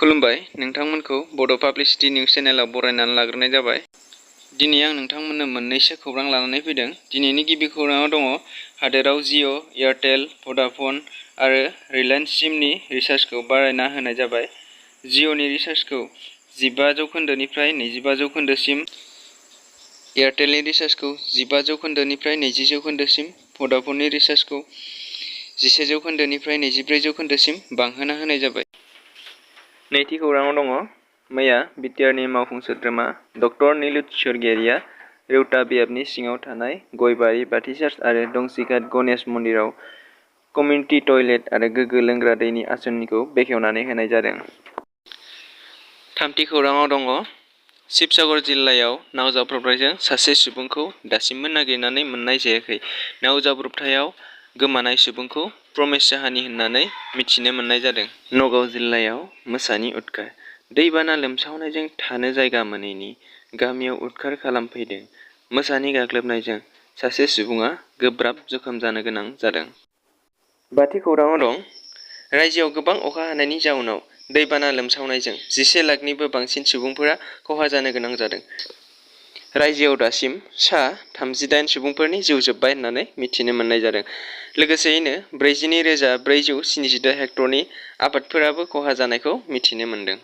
खुलुमबाय नोंथांमोनखौ बड' publicity news चेनेलाव बरायनानै लाग्रोनाय जाबाय। दिनै आं नोंथांमोननो मोननैसो खौरां लानानै फैदों। दिनैनि गिबि खौराङाव दङ हादोराव जिअ', एयारटेल, भडाफन आरो रिलायेन्स सिमनि रिचार्जखौ बारायना होनाय जाबाय। जिअ'नि रिचार्जखौ 15% निफ्राय 25%सिम, एयारटेलनि रिचार्जखौ 15% निफ्राय 20%सिम, भडाफननि रिचार्जखौ 11% निफ्राय 24%सिम बांहोना होनाय जाबाय। नैथि खौराङाव दङ मैया बिटिआरनि मावफुं सोद्रोमा डक्टर नीलुत स्वर्गियारिया रेवता बियाबनि सिङाव थानाय गयबारि बाथिचार्च आरो दंसिघाट गणेश मन्दिराव कमिउनिटि टयलेट आरो गोग्गो लोंग्रा दैनि आसनिखौ बेखेवनानै होनाय जादों। थामथि खौराङाव दङ शिबसागर जिल्लायाव नाव जाब्रबथायजों सासे सुबुंखौ दासिमबो नागिरनानै मोननाय जायाखै। नाव जाब्रबथायाव गोमानाय सुबुंखौ प्रमेश साहानि होननानै मिथिनो मोननाय जादों। नगाव जिल्लायाव मोसानि उदखार, दैबाना लोमसावनायजों थानो जायगा मोनैनि गामियाव उदखार खालामफैदों। मोसानि गाग्लोबनायजों सासे सुबुङा गोब्राब जखम जानो गोनां जादों। बाथि खौराङाव दं रायजोआव गोबां अखा हानायनि जाउनाव दैबाना लोमसावनायजों 11 लाखनिबो बांसिन सुबुंफोरा खहा जानो गोनां जादों। रायजोआव दासिम सा 38 सुबुंफोरनि जिउ जोबबाय होननानै मिथिनो मोननाय जादों। लोगोसेयैनो 42,472 हेक्टरनि आबादफोराबो खहा जानायखौ मिथिनो मोन्दों।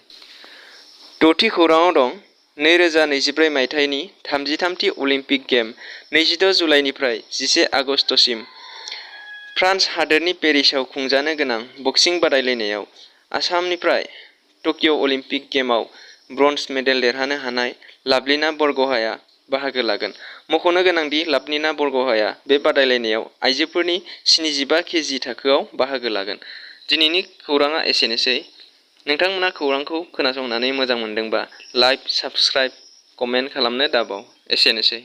द'थि खौराङाव दं 2023 मायथाइनि 33थि अलिम्पिक गेम 26 जुलाइनिफ्राय 11 आगस्तसिम फ्रान्स हादोरनि पेरिसाव खुंजानो गोनां बक्सिं बादायलायनायाव आसामनिफ्राय टकिय' अलिम्पिक गेमआव ब्रन्ज मेडेल देरहानो हानाय लाभलिना बरग'हाया बाहागो लागोन। मख'नो गोनांदि लाभलिना बरग'हाया बे बादायलायनायाव आइजोफोरनि 75 केजि थाखोआव बाहागो लागोन। दिनैनि खौराङा एसेनोसै। नोंथांमोना खौरांखौ खोनासंनानै मोजां मोनदोंबा लाइक, साबस्क्राइब, कमेन्ट खालामनो दाबाव। एसेनोसै।